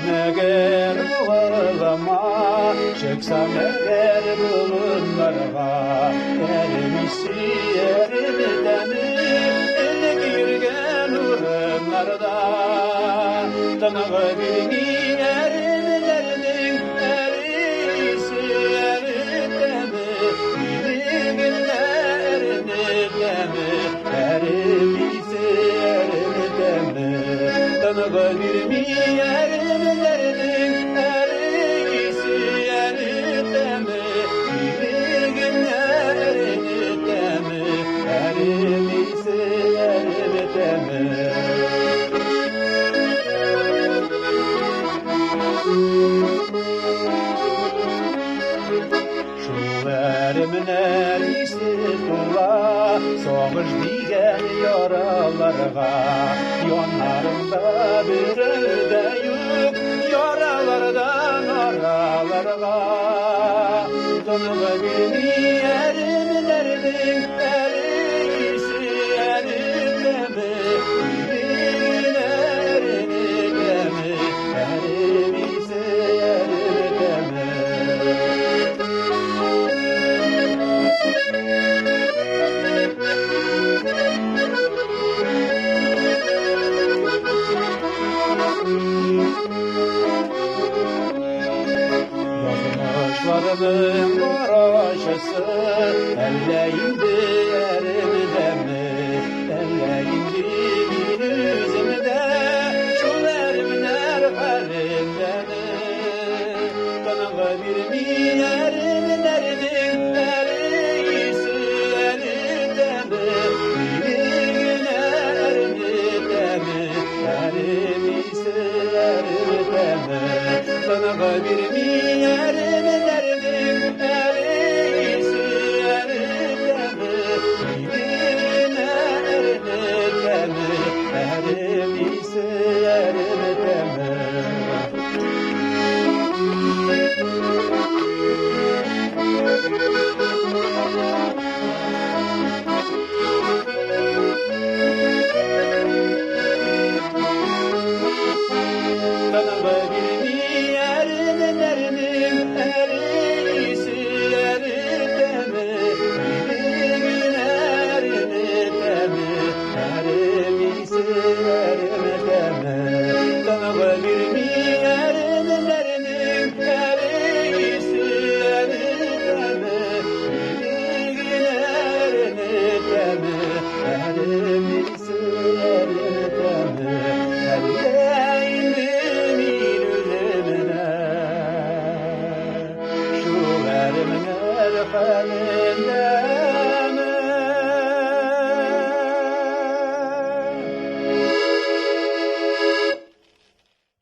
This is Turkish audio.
eğer oğlama, çıksam eğer bulunlarga, erimisi erimden elle girgen urunlarda, tanığı bilgi erimlerinin erisi eritemi, bilginle erimlerimi, erimisi eritemi, tanığı bilgi erimlerinin erisi eritemi, bilginle eritemi, erimisi eritemi. Şularımın istitula, soğuş digen yaralarga, yanlarımda bir elde yük, yaralardan aralarga. Tanığı bilmeyenlerin erisi eritemi, bilgilerin eritemi, erimisi eritemi. Yazmışlarımın baraşası, elleyimdi erimde mi, elleyimdi bir yüzümde, şu erimler halimde mi, tanığı bilmeyenlerin erisi erimde mi, bilgilerin erimde mi, erimisi erimde mi, tanığı bilmeyenlerin erisi erimde mi, bilgilerin erimde mi, erimisi erimde mi. Tanığı